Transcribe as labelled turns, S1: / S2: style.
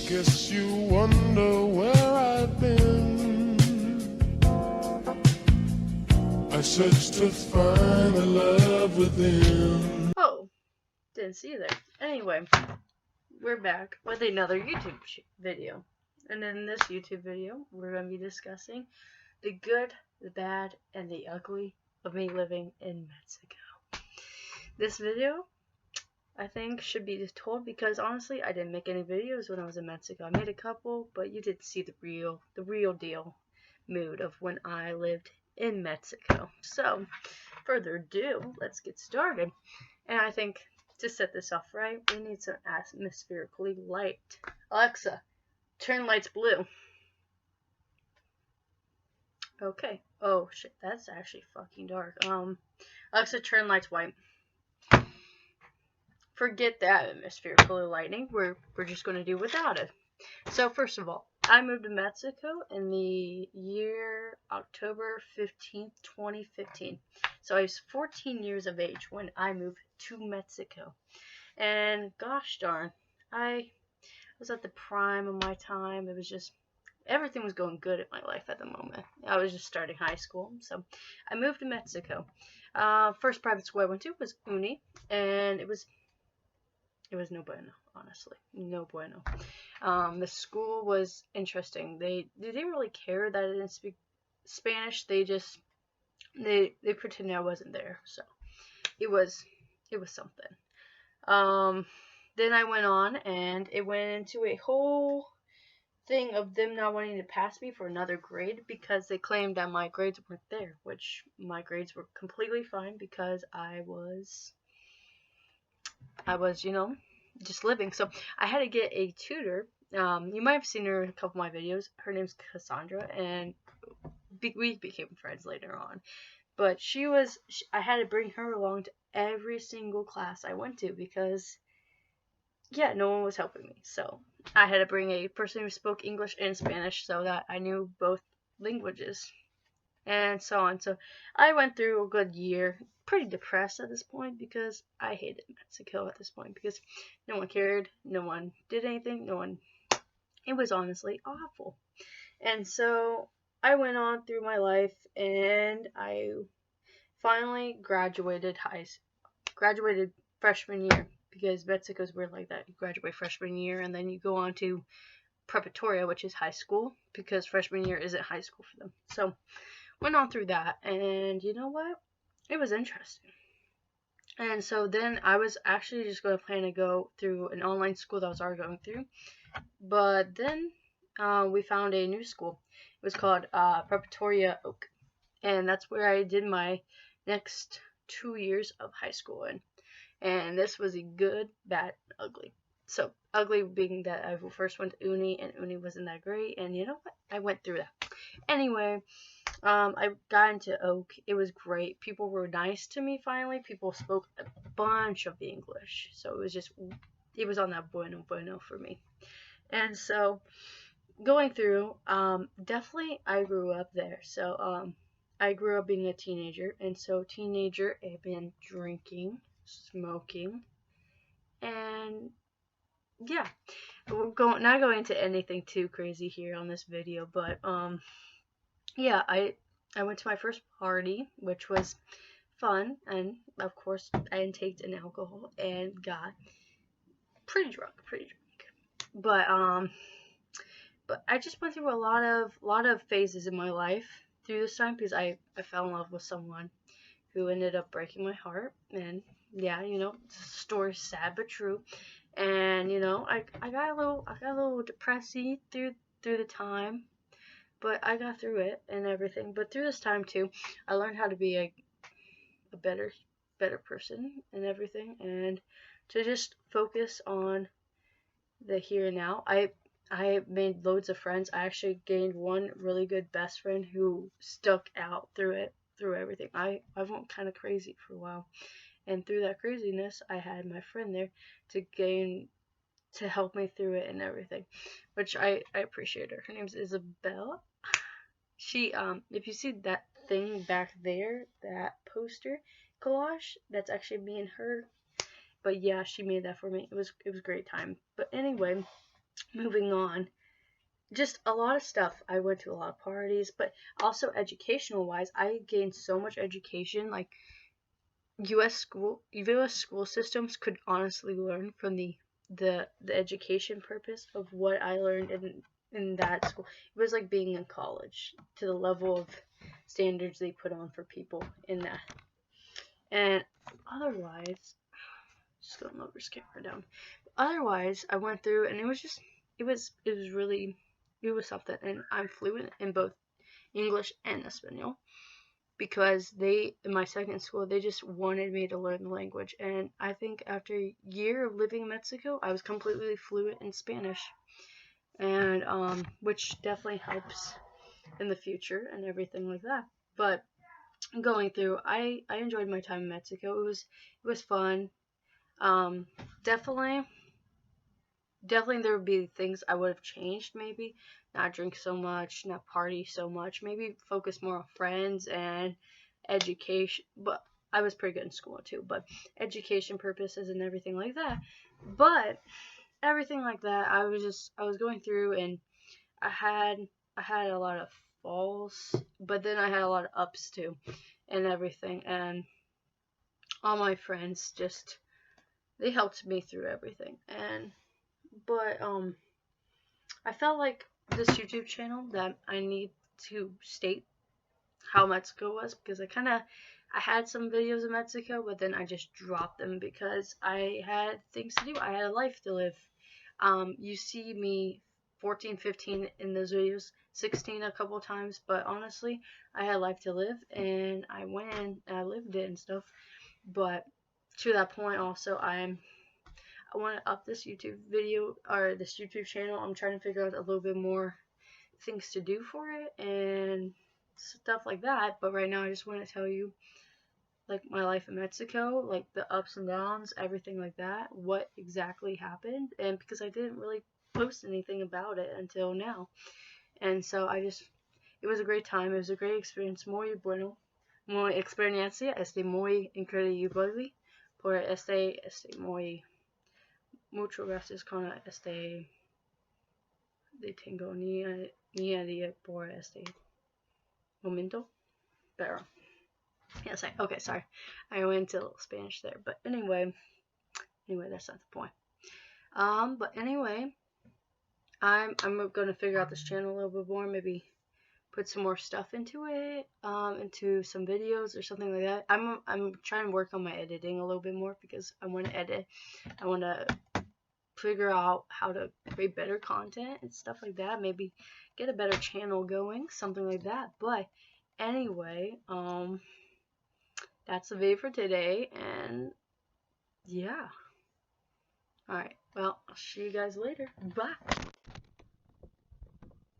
S1: guess you wonder where I've been. I search to find the love within.
S2: Oh, didn't see you there. Anyway, we're back with another YouTube video. And in this YouTube video, we're going to be discussing the good, the bad, and the ugly of me living in Mexico. This video, I think, should be told because honestly, I didn't make any videos when I was in Mexico. I made a couple, but you didn't see the real deal mood of when I lived in Mexico. So, further ado, let's get started. And I think to set this off right, we need some atmospherically light. Alexa, turn lights blue. Okay. Oh shit, that's actually fucking dark. Alexa, turn lights white. Forget that atmospherical lighting. We're just gonna do without it. So first of all, I moved to Mexico in the year October 15th, 2015. So I was 14 years of age when I moved to Mexico. And gosh darn, I was at the prime of my time. It was just, everything was going good in my life at the moment. I was just starting high school. So I moved to Mexico. First private school I went to was UNI, and it was no bueno, honestly. No bueno. The school was interesting. They didn't really care that I didn't speak Spanish. They pretended I wasn't there. So it was something. Then I went on, and it went into a whole thing of them not wanting to pass me for another grade because they claimed that my grades weren't there, which my grades were completely fine because I was, just living. So I had to get a tutor. You might have seen her in a couple of my videos. Her name's Cassandra, and we became friends later on. But I had to bring her along to every single class I went to because, no one was helping me. So I had to bring a person who spoke English and Spanish so that I knew both languages and so on. So I went through a good year, pretty depressed at this point because I hated Mexico at this point because no one cared, no one did anything, it was honestly awful. And so I went on through my life, and I finally graduated freshman year because Mexico's weird like that. You graduate freshman year and then you go on to preparatoria, which is high school, because freshman year isn't high school for them. So went on through that, and you know what? It was interesting. And so then I was actually just going to plan to go through an online school that I was already going through. But then we found a new school. It was called Preparatoria Oak. And that's where I did my next 2 years of high school in. And this was a good, bad, ugly. So ugly being that I first went to UNI, and UNI wasn't that great. And you know what? I went through that. Anyway, I got into Oak. It was great. People were nice to me finally. People spoke a bunch of English. So it was on that bueno for me. And so going through, definitely I grew up there. So I grew up being a teenager. And so teenager, I've been drinking, smoking, and yeah. We're not going into anything too crazy here on this video, but yeah, I went to my first party, which was fun, and of course I intaked an alcohol and got pretty drunk. But I just went through a lot of phases in my life through this time because I fell in love with someone who ended up breaking my heart, and yeah, the story's sad but true. And I got a little depressy through the time, but I got through it and everything. But through this time too, I learned how to be a better person and everything, and to just focus on the here and now. I made loads of friends. I actually gained one really good best friend who stuck out through everything. I went kind of crazy for a while, and through that craziness, I had my friend there to help me through it and everything, which I appreciate her. Her name's Isabel. She if you see that thing back there, that poster collage, that's actually me and her. But yeah, she made that for me. It was a great time. But anyway, moving on, just a lot of stuff. I went to a lot of parties, but also educational wise, I gained so much education. Like U.S. school systems could honestly learn from the education purpose of what I learned in that school. It was like being in college, to the level of standards they put on for people in that. And otherwise, just gonna lower this camera down. Otherwise, I went through, and it was something. And I'm fluent in both English and Espanol, because in my second school, they just wanted me to learn the language. And I think after a year of living in Mexico, I was completely fluent in Spanish, and which definitely helps in the future and everything like that. But going through, I enjoyed my time in Mexico. It was fun. Definitely there would be things I would have changed. Maybe not drink so much, not party so much, maybe focus more on friends and education. But I was pretty good in school too, but education purposes and everything like that. But everything like that, I was going through, and I had a lot of falls, but then I had a lot of ups too, and everything. And all my friends just, they helped me through everything. But I felt like this YouTube channel, that I need to state how Mexico was, because I had some videos of Mexico, but then I just dropped them because I had things to do. I had a life to live. You see me 14, 15 in those videos, 16 a couple times, but honestly, I had life to live, and I went in and I lived it and stuff. But to that point also, I want to up this YouTube video, or this YouTube channel. I'm trying to figure out a little bit more things to do for it and stuff like that. But right now, I just want to tell you, like, my life in Mexico, like the ups and downs, everything like that, what exactly happened. And because I didn't really post anything about it until now. And so it was a great time. It was a great experience. Muy bueno. Muy experiencia. Muy increíble. Por muy. Muchas gracias con de tengo ni por momento. Pero, yes, okay, sorry. I went into a little Spanish there. But anyway, that's not the point. But anyway, I'm gonna figure out this channel a little bit more, maybe put some more stuff into it, into some videos or something like that. I'm trying to work on my editing a little bit more, because I want to edit. I want to figure out how to create better content and stuff like that. Maybe get a better channel going, something like that. But anyway, that's the video for today, and yeah. Alright, well, I'll see you guys later. Bye.